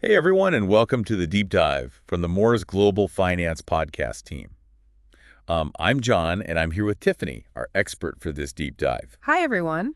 Hey everyone, and welcome to the Deep Dive from the Moore's Global Finance podcast team. I'm John, and I'm here with Tiffany, our expert for this deep dive. Hi, everyone.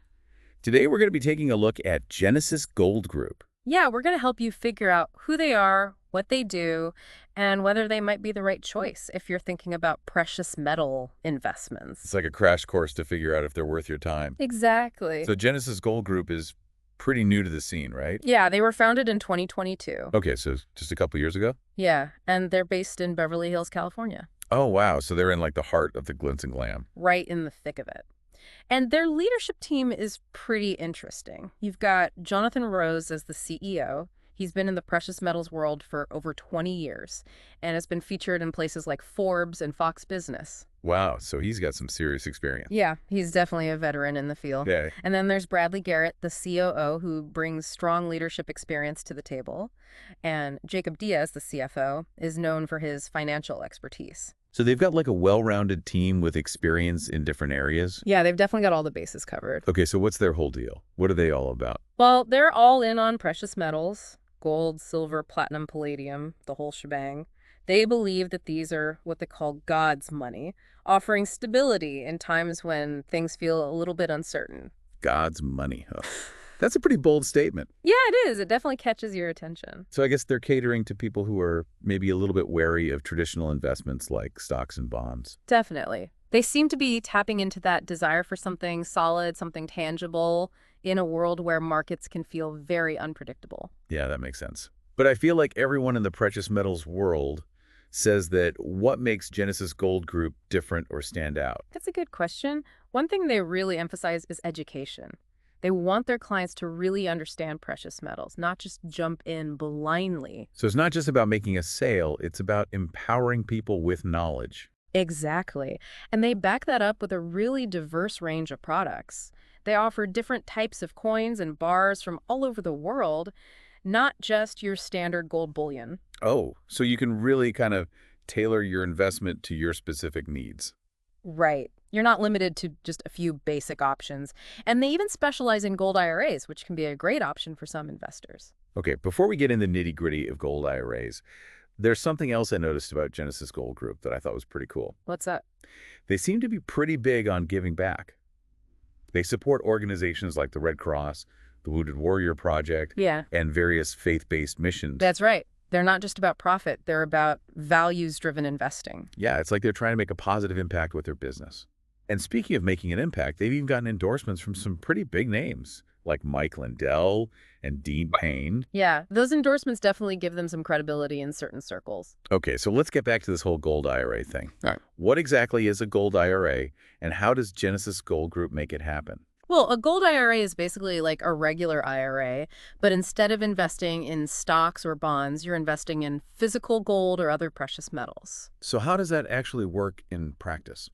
Today we're going to be taking a look at Genesis Gold Group. Yeah, we're going to help you figure out who they are, what they do, and whether they might be the right choice if you're thinking about precious metal investments. It's like a crash course to figure out if they're worth your time. Exactly. So Genesis Gold Group is pretty new to the scene, right? Yeah, they were founded in 2022. Okay, so just a couple years ago? Yeah, and they're based in Beverly Hills, California. Oh, wow. So they're in like the heart of the glitz and glam. Right in the thick of it. And their leadership team is pretty interesting. You've got Jonathan Rose as the CEO. He's been in the precious metals world for over 20 years and has been featured in places like Forbes and Fox Business. Wow, so he's got some serious experience. Yeah, he's definitely a veteran in the field. Yeah. And then there's Bradley Garrett, the COO, who brings strong leadership experience to the table. And Jacob Diaz, the CFO, is known for his financial expertise. So they've got like a well-rounded team with experience in different areas? Yeah, they've definitely got all the bases covered. Okay, so what's their whole deal? What are they all about? Well, they're all in on precious metals, gold, silver, platinum, palladium, the whole shebang. They believe that these are what they call God's money, offering stability in times when things feel a little bit uncertain. God's money, huh? That's a pretty bold statement. Yeah, it is. It definitely catches your attention. So I guess they're catering to people who are maybe a little bit wary of traditional investments like stocks and bonds. Definitely. They seem to be tapping into that desire for something solid, something tangible, in a world where markets can feel very unpredictable. Yeah, that makes sense. But I feel like everyone in the precious metals world says that what makes Genesis Gold Group different or stand out? That's a good question. One thing they really emphasize is education. They want their clients to really understand precious metals, not just jump in blindly. So it's not just about making a sale, it's about empowering people with knowledge. Exactly. And they back that up with a really diverse range of products. They offer different types of coins and bars from all over the world, not just your standard gold bullion. Oh, so you can really kind of tailor your investment to your specific needs. Right. You're not limited to just a few basic options. And they even specialize in gold IRAs, which can be a great option for some investors. Okay, before we get into the nitty-gritty of gold IRAs, there's something else I noticed about Genesis Gold Group that I thought was pretty cool. What's that? They seem to be pretty big on giving back. They support organizations like the Red Cross, the Wounded Warrior Project, Yeah, and various faith-based missions. that's right. They're not just about profit. They're about values-driven investing. Yeah, it's like they're trying to make a positive impact with their business. And speaking of making an impact, they've even gotten endorsements from some pretty big names, like Mike Lindell and Dean Payne. Yeah, those endorsements definitely give them some credibility in certain circles. Okay, so let's get back to this whole gold IRA thing. All right. What exactly is a gold IRA, and how does Genesis Gold Group make it happen? Well, a gold IRA is basically like a regular IRA, but instead of investing in stocks or bonds, you're investing in physical gold or other precious metals. So how does that actually work in practice?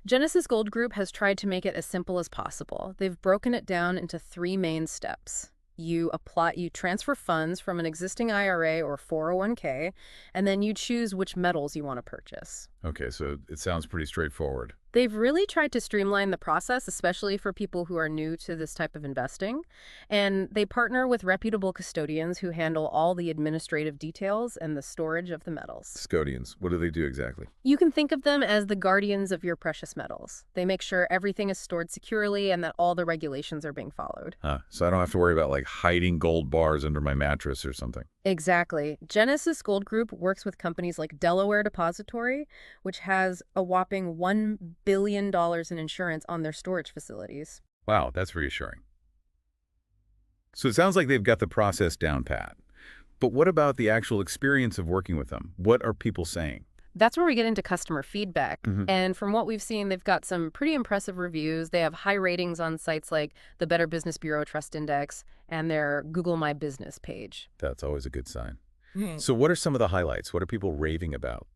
Genesis Gold Group has tried to make it as simple as possible. They've broken it down into three main steps. You transfer funds from an existing IRA or 401k, and then you choose which metals you want to purchase. Okay, so it sounds pretty straightforward. They've really tried to streamline the process, especially for people who are new to this type of investing. And they partner with reputable custodians who handle all the administrative details and the storage of the metals. Custodians, what do they do exactly? You can think of them as the guardians of your precious metals. They make sure everything is stored securely and that all the regulations are being followed. Huh, so I don't have to worry about like hiding gold bars under my mattress or something. Exactly. Genesis Gold Group works with companies like Delaware Depository, which has a whopping $1 billion in insurance on their storage facilities. Wow, that's reassuring. So it sounds like they've got the process down pat. But what about the actual experience of working with them? What are people saying? That's where we get into customer feedback. Mhm. And from what we've seen, they've got some pretty impressive reviews. They have high ratings on sites like the Better Business Bureau Trust Index and their Google My Business page. That's always a good sign. So what are some of the highlights? What are people raving about?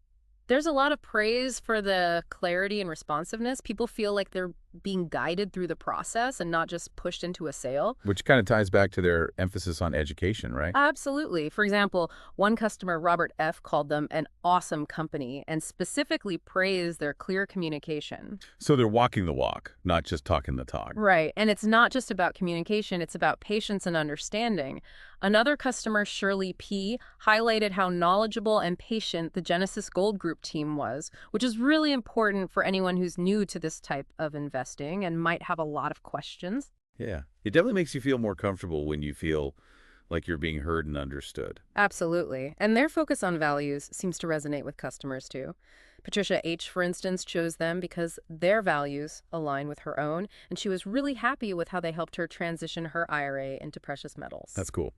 There's a lot of praise for the clarity and responsiveness. People feel like they're being guided through the process and not just pushed into a sale. Which kind of ties back to their emphasis on education, right? Absolutely. For example, one customer, Robert F., called them an awesome company and specifically praised their clear communication. So they're walking the walk, not just talking the talk. Right. And it's not just about communication, it's about patience and understanding. Another customer, Shirley P., highlighted how knowledgeable and patient the Genesis Gold Group team was, which is really important for anyone who's new to this type of investing and might have a lot of questions. Yeah. It definitely makes you feel more comfortable when you feel like you're being heard and understood. Absolutely. And their focus on values seems to resonate with customers too. Patricia H., for instance, chose them because their values align with her own, and she was really happy with how they helped her transition her IRA into precious metals. That's cool.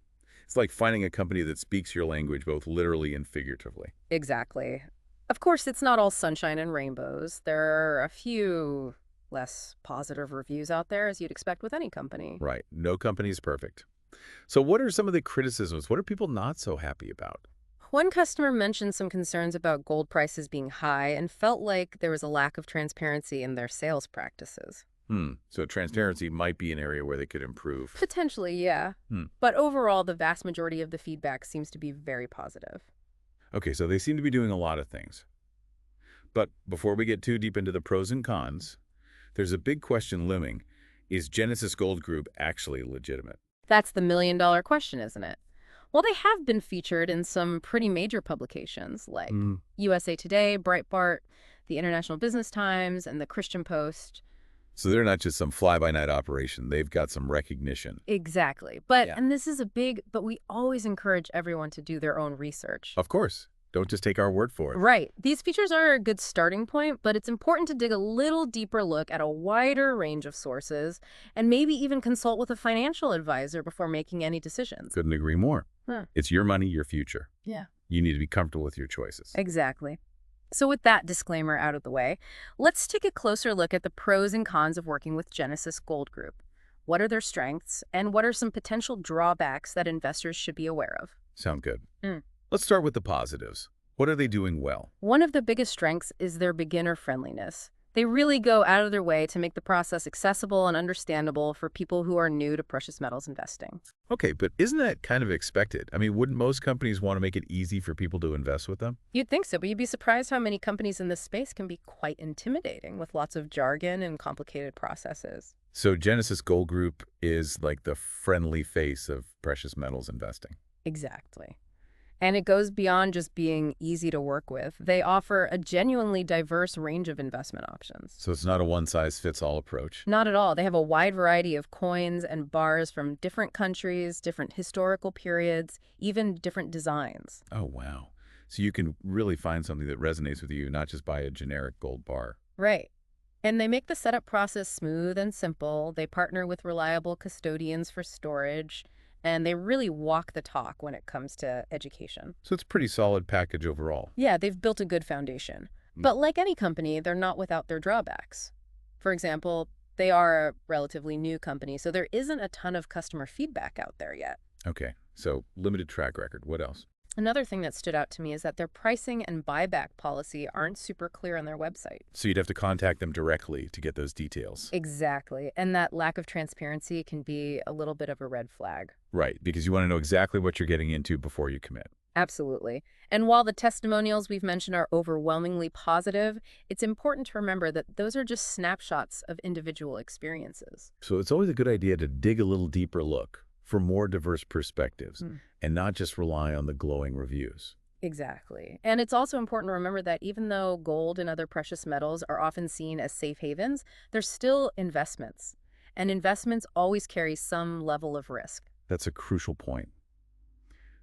It's like finding a company that speaks your language both literally and figuratively. Exactly. Of course, it's not all sunshine and rainbows. There are a few less positive reviews out there, as you'd expect with any company. Right. No company is perfect. So what are some of the criticisms? What are people not so happy about? One customer mentioned some concerns about gold prices being high and felt like there was a lack of transparency in their sales practices. So transparency might be an area where they could improve. Potentially, yeah. But overall, the vast majority of the feedback seems to be very positive. Okay, so they seem to be doing a lot of things. But before we get too deep into the pros and cons, there's a big question looming. Is Genesis Gold Group actually legitimate? That's the million-dollar question, isn't it? Well, they have been featured in some pretty major publications like USA Today, Breitbart, the International Business Times, and the Christian Post. So they're not just some fly-by-night operation. They've got some recognition. Exactly. And this is but we always encourage everyone to do their own research. Of course. Don't just take our word for it. Right. These features are a good starting point, but it's important to dig a little deeper look at a wider range of sources and maybe even consult with a financial advisor before making any decisions. Couldn't agree more. It's your money, your future. Yeah. You need to be comfortable with your choices. Exactly. So with that disclaimer out of the way, let's take a closer look at the pros and cons of working with Genesis Gold Group. What are their strengths, and what are some potential drawbacks that investors should be aware of? Sound good. Let's start with the positives. What are they doing well? One of the biggest strengths is their beginner friendliness. They really go out of their way to make the process accessible and understandable for people who are new to precious metals investing. Okay, but isn't that kind of expected? I mean, wouldn't most companies want to make it easy for people to invest with them? You'd think so, but you'd be surprised how many companies in this space can be quite intimidating with lots of jargon and complicated processes. So Genesis Gold Group is like the friendly face of precious metals investing. Exactly. And it goes beyond just being easy to work with. They offer a genuinely diverse range of investment options. So it's not a one-size-fits-all approach. Not at all. They have a wide variety of coins and bars from different countries, different historical periods, even different designs. Oh, wow. So you can really find something that resonates with you, not just buy a generic gold bar. Right. And they make the setup process smooth and simple. They partner with reliable custodians for storage. And they really walk the talk when it comes to education. So it's a pretty solid package overall. Yeah, they've built a good foundation. But like any company, they're not without their drawbacks. For example, they are a relatively new company, so there isn't a ton of customer feedback out there yet. Okay, so limited track record. What else? Another thing that stood out to me is that their pricing and buyback policy aren't super clear on their website. So you'd have to contact them directly to get those details. Exactly. And that lack of transparency can be a little bit of a red flag. Right, because you want to know exactly what you're getting into before you commit. Absolutely. And while the testimonials we've mentioned are overwhelmingly positive, it's important to remember that those are just snapshots of individual experiences. So it's always a good idea to dig a little deeper look for more diverse perspectives and not just rely on the glowing reviews. Exactly. And it's also important to remember that even though gold and other precious metals are often seen as safe havens, they're still investments. And investments always carry some level of risk. That's a crucial point.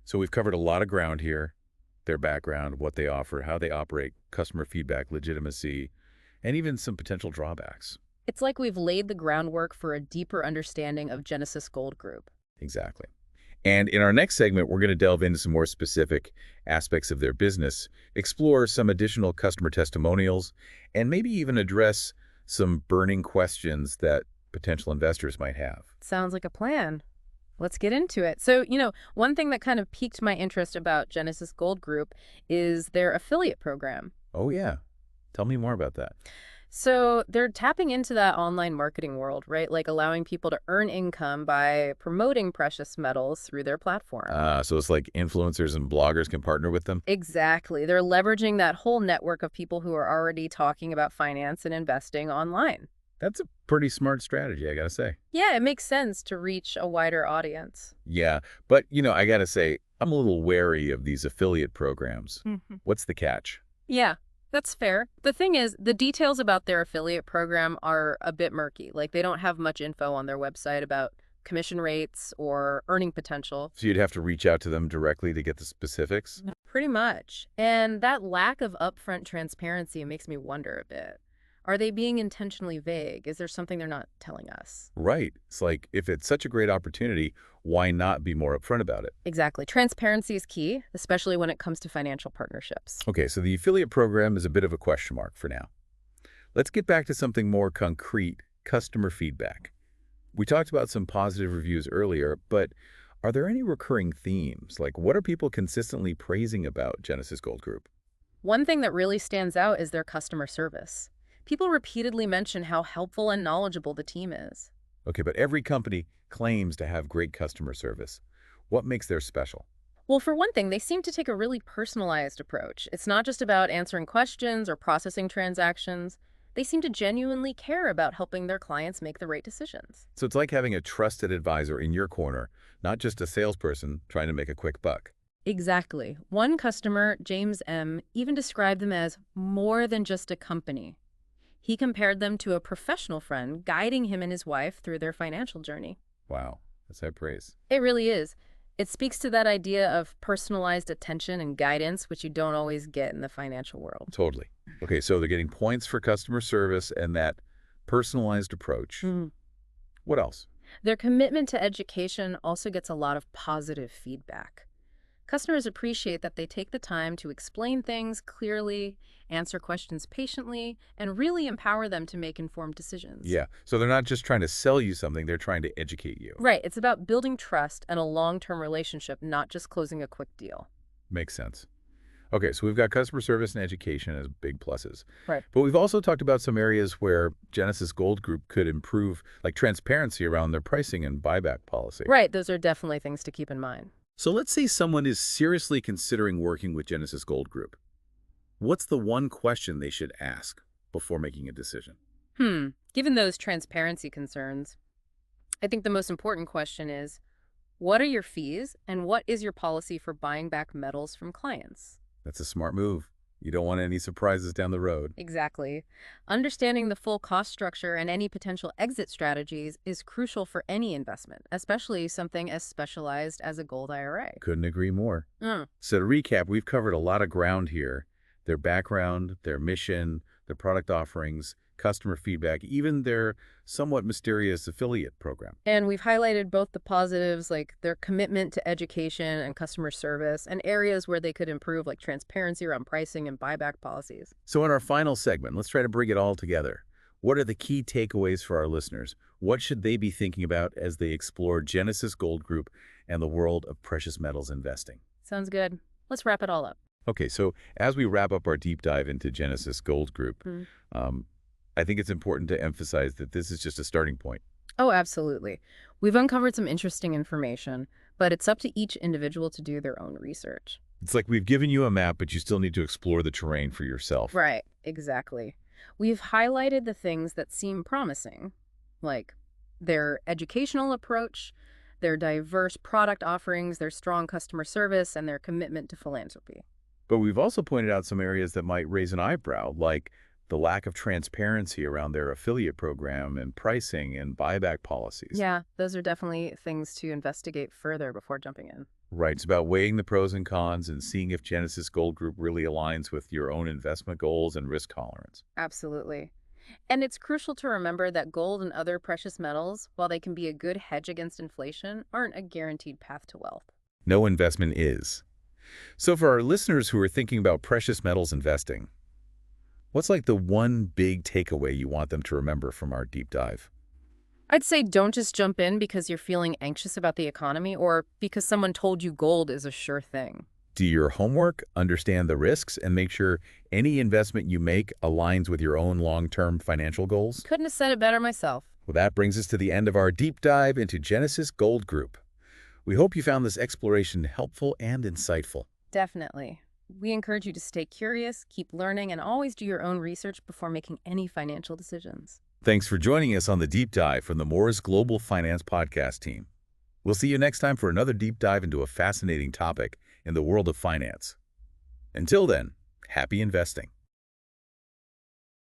So we've covered a lot of ground here: their background, what they offer, how they operate, customer feedback, legitimacy, and even some potential drawbacks. It's like we've laid the groundwork for a deeper understanding of Genesis Gold Group. Exactly. And in our next segment, we're going to delve into some more specific aspects of their business, explore some additional customer testimonials, and maybe even address some burning questions that potential investors might have. Sounds like a plan. Let's get into it. So, one thing that kind of piqued my interest about Genesis Gold Group is their affiliate program. Oh, yeah. Tell me more about that. So they're tapping into that online marketing world, right? Like allowing people to earn income by promoting precious metals through their platform. So it's like influencers and bloggers can partner with them? Exactly. They're leveraging that whole network of people who are already talking about finance and investing online. That's a pretty smart strategy, I gotta say. Yeah, it makes sense to reach a wider audience. Yeah, but, I gotta say, I'm a little wary of these affiliate programs. Mhm. What's the catch? Yeah, that's fair. The thing is, the details about their affiliate program are a bit murky. Like, they don't have much info on their website about commission rates or earning potential. So you'd have to reach out to them directly to get the specifics? Pretty much. And that lack of upfront transparency makes me wonder a bit. Are they being intentionally vague? Is there something they're not telling us? Right. It's like, if it's such a great opportunity, why not be more upfront about it? Exactly. Transparency is key, especially when it comes to financial partnerships. Okay, so the affiliate program is a bit of a question mark for now. Let's get back to something more concrete, customer feedback. We talked about some positive reviews earlier, but are there any recurring themes? Like, what are people consistently praising about Genesis Gold Group? One thing that really stands out is their customer service. People repeatedly mention how helpful and knowledgeable the team is. Okay, but every company claims to have great customer service. What makes theirs special? Well, for one thing, they seem to take a really personalized approach. It's not just about answering questions or processing transactions. They seem to genuinely care about helping their clients make the right decisions. So it's like having a trusted advisor in your corner, not just a salesperson trying to make a quick buck. Exactly. One customer, James M., even described them as more than just a company. He compared them to a professional friend guiding him and his wife through their financial journey. Wow, that's high praise. It really is. It speaks to that idea of personalized attention and guidance, which you don't always get in the financial world. Totally. Okay, so they're getting points for customer service and that personalized approach. Mhm. What else? Their commitment to education also gets a lot of positive feedback. Customers appreciate that they take the time to explain things clearly, answer questions patiently, and really empower them to make informed decisions. Yeah, so they're not just trying to sell you something, they're trying to educate you. Right, it's about building trust and a long-term relationship, not just closing a quick deal. Makes sense. Okay, so we've got customer service and education as big pluses. Right. But we've also talked about some areas where Genesis Gold Group could improve, like transparency around their pricing and buyback policy. Right, those are definitely things to keep in mind. So let's say someone is seriously considering working with Genesis Gold Group. What's the one question they should ask before making a decision? Given those transparency concerns, I think the most important question is, what are your fees and what is your policy for buying back metals from clients? That's a smart move. You don't want any surprises down the road. Exactly. Understanding the full cost structure and any potential exit strategies is crucial for any investment, especially something as specialized as a gold IRA. Couldn't agree more. Mm. So to recap, we've covered a lot of ground here. Their background, their mission, their product offerings, customer feedback, even their somewhat mysterious affiliate program. And we've highlighted both the positives, like their commitment to education and customer service, and areas where they could improve, like transparency around pricing and buyback policies. So in our final segment, let's try to bring it all together. What are the key takeaways for our listeners? What should they be thinking about as they explore Genesis Gold Group and the world of precious metals investing? Sounds good. Let's wrap it all up. Okay, so as we wrap up our deep dive into Genesis Gold Group, I think it's important to emphasize that this is just a starting point. Oh, absolutely. We've uncovered some interesting information, but it's up to each individual to do their own research. It's like we've given you a map, but you still need to explore the terrain for yourself. Right, exactly. We've highlighted the things that seem promising, like their educational approach, their diverse product offerings, their strong customer service, and their commitment to philanthropy. But we've also pointed out some areas that might raise an eyebrow, like the lack of transparency around their affiliate program and pricing and buyback policies. Yeah, those are definitely things to investigate further before jumping in. Right. It's about weighing the pros and cons and seeing if Genesis Gold Group really aligns with your own investment goals and risk tolerance. Absolutely. And it's crucial to remember that gold and other precious metals, while they can be a good hedge against inflation, aren't a guaranteed path to wealth. No investment is. So for our listeners who are thinking about precious metals investing, what's like the one big takeaway you want them to remember from our deep dive? I'd say don't just jump in because you're feeling anxious about the economy or because someone told you gold is a sure thing. Do your homework, understand the risks, and make sure any investment you make aligns with your own long-term financial goals. Couldn't have said it better myself. Well, that brings us to the end of our deep dive into Genesis Gold Group. We hope you found this exploration helpful and insightful. Definitely. We encourage you to stay curious, keep learning, and always do your own research before making any financial decisions. Thanks for joining us on the deep dive from the Moore's Global Finance podcast team. We'll see you next time for another deep dive into a fascinating topic in the world of finance. Until then, happy investing.